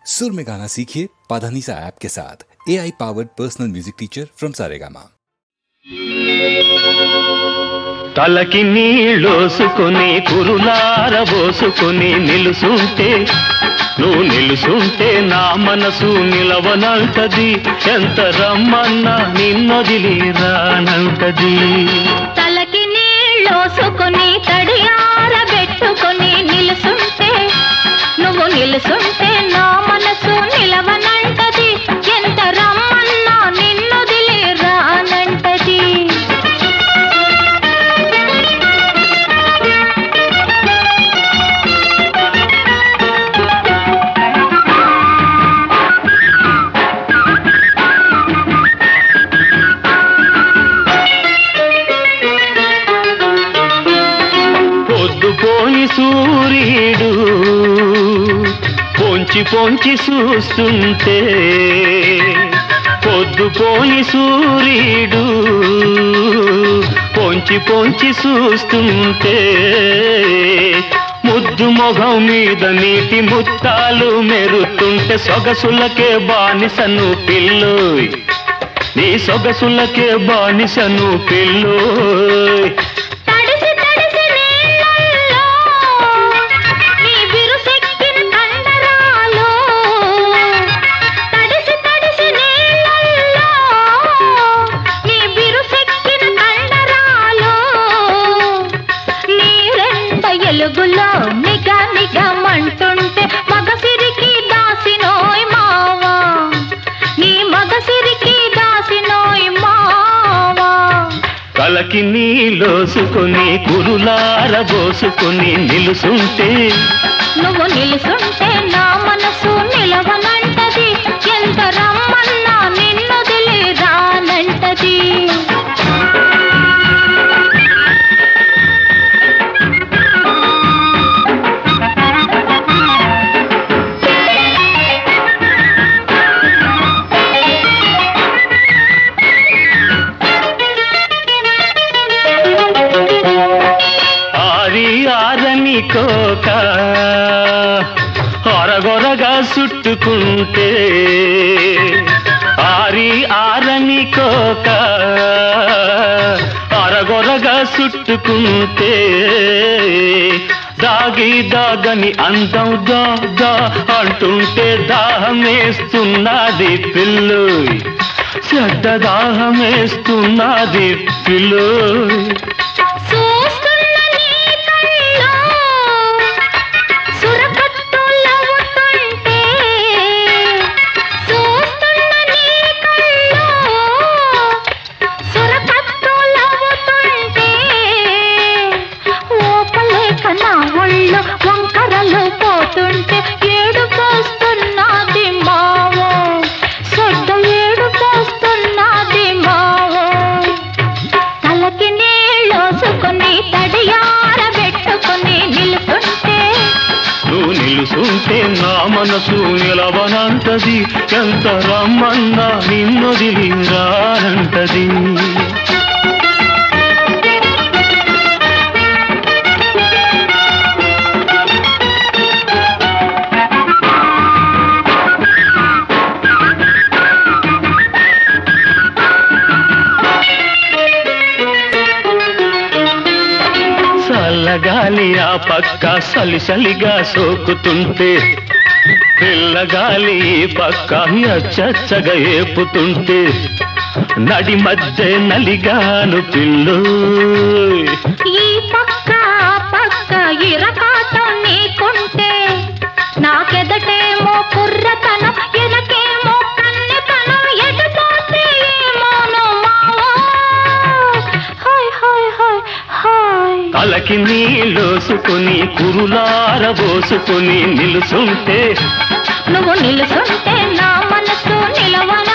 सुर में गाना सीखिए पाधानीसा ऐप के साथ। AI powered personal music teacher from Saregama. తలకి నీళ్ళోసుకొని కురులార పోసుకొని నిలుసుంటే నువ్వు నిలుసుంటే నా మనసు నిలవనంటది, ఎంత రమ్మన్నా నిన్నొదిలి రానంటది. తలకి నీళ్ళోసుకొని తడియార పెట్టుకొని నిలుసుంటే నువ్వు నిలుసుంటే నా మనసు నిలవనంటది, ఎంత రమ్మన్నా నిన్నొదిలి రానంటది. సూర్యుడు పొంచి పొంచి చూస్తుంటే, పొద్దుపోని సూర్యుడు పొంచి పొంచి చూస్తుంటే, ముద్దు మొగం మీద నీటి ముత్తాలు మెరుతుంటే, సొగసులకే బానిసను పిల్లోయ్, నీ సొగసులకే బానిసను పిల్లోయ్. తెలుగులో నిగా నిగమంటుంటే మగసిరికి దాసినోయ్ మావా, నీ మగసిరికి దాసినోయ్ మావా. తలకి నీలోసుకొని కురులార పోసుకొని నిలుసుంటే నువ్వు నిలుసుంటే నా మనసు నిలవనంటది, ఎంత రమ్మన్నా నిన్నొదిలి రానంటది. కోక అరగొరగా చుట్టుకుంటే, ఆరని కోక అరగొరగా చుట్టుకుంటే, దాగి దాగని అందం దా అంటుంటే దాహమేస్తున్నది పిల్లోయ్, చెడ్డ దాహమేస్తున్నది పిల్లోయ్. వంకరలు పోతుంటే ఏడు పోస్తున్నది మావో, సొడ్డ ఏడు పోస్తున్నది మావో. తలకి నీళ్ళోసుకొని తడియార పెట్టుకొని నిలుసుంటే నువ్వు నిలుసుంటే నా మనసు నిలవనంటది, ఎంత రమ్మన్నా నిన్నొదిలి రానంటది. చల్లగాలి ఆ పక్క సలిసలిగా సోకుతుంటే, పిల్లగాలి ఈ పక్క చచ్చగా ఏపుతుంటే, నడి మధ్య నలిగాను పిల్లోయ్. ఈ పక్క పక్క ఇరకాటం నీకుంటే, నాకెదటేమో కుర్రతనం, ఎనకేమో కన్నెతనం, ఎటుపోతే ఏమోను మావో. హాయ్ హాయ్ హాయ్ హాయ్. తలకి నీళ్ళోసుకొని కురులార పోసుకొని నిలుసుంటే నువ్వు నిలుసుంటే నా మనసు నిలవన